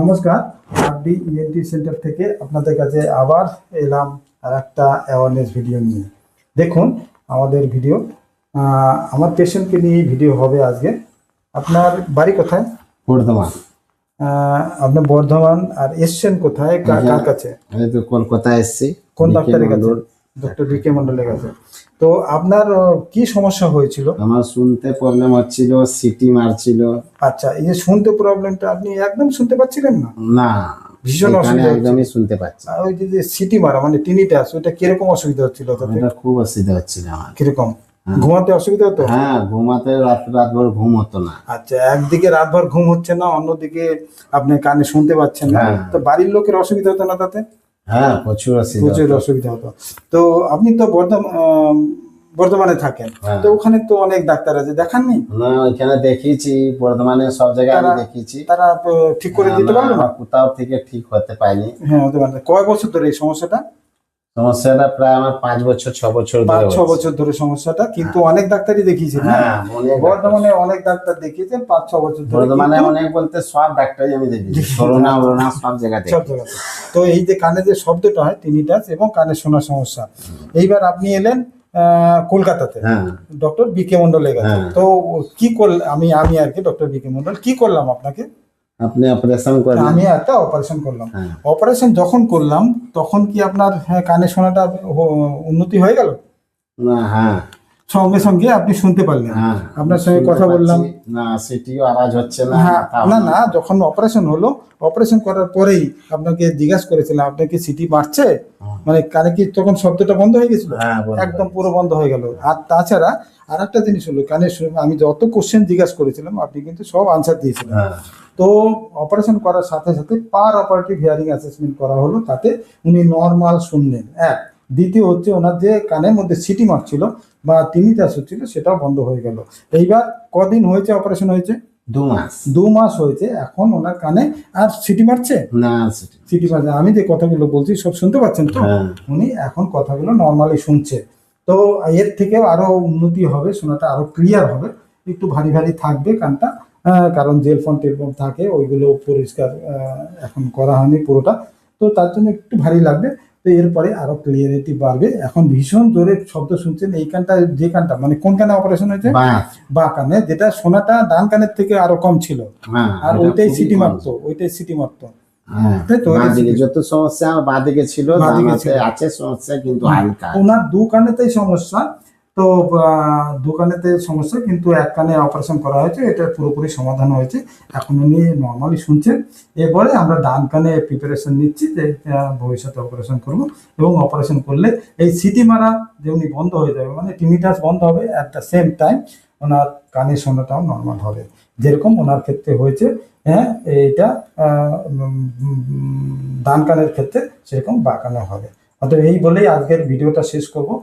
নমস্কার, RD ENT centre থেকে আপনাদের কাছে আবার এলাম আর একটা অ্যাওয়ারনেস ভিডিও নিয়ে। দেখুন আমাদের ভিডিও, আমার পেশেন্টকে নিয়ে ভিডিও হবে আজকে। আপনার বাড়ি কোথায়? বর্ধমান। আপনার বর্ধমান, আর এসছেন কোথায়, কার কাছে? আমি তো কলকাতা এসেছি। কোন ডাক্তারের কাছে? ডক্টর বিকে মন্ডলের কাছে। তো আপনার কি সমস্যা হয়েছিল? আমার শুনতে প্রবলেম হচ্ছিল, সিটি মারছিল। আচ্ছা, এই যে শুনতে প্রবলেমটা, আপনি একদম শুনতে পাচ্ছিলেন না? না, ভীষণ অসুবিধা, একদমই শুনতে পাচ্ছি। ওই যে সিটি মারা মানে টিনিটাস, ওইটা কিরকম অসুবিধা হচ্ছিল? তাতে এটা খুব অসুবিধা হচ্ছিল আমার। কিরকম? ঘুমাতে অসুবিধা হতো? হ্যাঁ, ঘুমাতে রাতভর ঘুম হতো না। আচ্ছা, একদিকে রাতভর ঘুম হচ্ছে না, অন্যদিকে আপনি কানে শুনতে পাচ্ছেন না। তো বাড়ির লোকের অসুবিধা হতো না তাতে? হ্যাঁ, প্রচুর অসুবিধা হতো। তো আপনি তো বর্ধমানে থাকেন, তো ওখানে তো অনেক ডাক্তার আছে, দেখাননি? না, ওইখানে দেখিয়েছি, বর্ধমানে সব জায়গায় আমি দেখিয়েছি। তারা ঠিক করে দিতে পারলো না? কোথাও থেকে ঠিক হতে পারেনি। হ্যাঁ, হতে পারে। কয় বছর ধরে এই সমস্যাটা? প্রায় আমার 5-6 বছর ধরে সমস্যাটা, কিন্তু অনেক ডাক্তারই দেখিয়েছেন। বর্ধমানে অনেক ডাক্তার দেখিয়েছেন 5-6 বছর ধরে। বর্ধমানে অনেক বলতে সব ডাক্তারই আমি দেখিয়েছি, করোনা সব জায়গাতে। তো এই যে কানে যে শব্দটা হয় টিনিটাস এবং কানে শোনার সমস্যা, এইবার আপনি এলেন কলকাতাতে ডক্টর বিকে মন্ডলের কাছে। তো কি করলাম আমি আর কি, ডক্টর বিকে মন্ডল কি করলাম আপনাকে? আপনি অপারেশন করলেন? আমি একটা অপারেশন করলাম। অপারেশন যখন করলাম তখন কি আপনার কানে শোনাটা উন্নতি হয়ে গেল? না, হ্যাঁ, সঙ্গে সঙ্গে আপনি শুনতে পারলেন। আপনার সঙ্গে কথা বললাম, না সেটিও আওয়াজ হচ্ছে না। না, যখন অপারেশন হলো, অপারেশন করার পরেই আপনাকে জিজ্ঞাসা করেছিলাম আপনার কি সিটি মারছে, মানে কানে কি তখন শব্দটা বন্ধ হয়ে গেছিল? একদম পুরো বন্ধ হয়ে গেল। আর তাছাড়া আর একটা জিনিস হলো, কানে আমি যত কোশ্চেন জিজ্ঞাসা করেছিলাম আপনি কিন্তু সব আনসার দিয়েছিলেন। তো অপারেশন করার সাথে সাথে পার অপারেটিভ হিয়ারিং অ্যাসেসমেন্ট করা হলো, তাতে উনি নর্মাল শুনলেন। দ্বিতীয় হচ্ছে, ওনার যে কানের মধ্যে সিটি মারছিল বা টিনিটাস হচ্ছিল সেটাও বন্ধ হয়ে গেল। এইবার কদিন হয়েছে অপারেশন হয়েছে? 2 মাস হয়েছে। এখন ওনার কানে আর সিটি মারছে না? সিটি মারছে। আমি যে কথাগুলো বলছি সব শুনতে পাচ্ছেন তো? উনি এখন কথাগুলো নর্মালি শুনছে। তো এর থেকেও আরো উন্নতি হবে, শোনাটা আরো ক্লিয়ার হবে। একটু ভারী ভারী থাকবে কানটা, কারণ জেল ফোন টেলফোন থাকে, ওইগুলো পরিষ্কার এখন করা হয়নি পুরোটা, তো তার জন্য একটু ভারী লাগবে। তো এরপরে আরো ক্লিয়ারিটি বাড়বে। এখন ভীষণ জোরে শব্দ শুনছেন। এই কানটা, যে কানটা মানে কোন কানে অপারেশন হয়েছে? বা কানে, যেটা শোনাটা ডান কানের থেকে আরো কম ছিল, আর ওইটাই সিটি মারতো। যত সমস্যা বাঁদিকে ছিল, আছে সমস্যা কিন্তু হালকা। ওনার দু কানেতেই সমস্যা। তো দোকানেতে সমস্যা, কিন্তু এক কানে অপারেশন করা হয়েছে, এটা পুরোপুরি সমাধান হয়েছে। এখন উনি নর্মালি শুনছেন। এরপরে আমরা ডান কানে প্রিপারেশন নিচ্ছি যে ভবিষ্যতে অপারেশন করব, এবং অপারেশন করলে এই সিটি মারা যে উনি বন্ধ হয়ে যাবে, মানে টিনিটাস বন্ধ হবে, অ্যাট দ্য সেম টাইম ওনার কানে শোনাটাও নর্মাল হবে, যেরকম ওনার ক্ষেত্রে হয়েছে। এইটা ডান কানের ক্ষেত্রে সেরকম বা কানে হবে। অর্থাৎ এই বলেই আজকের ভিডিওটা শেষ করবো।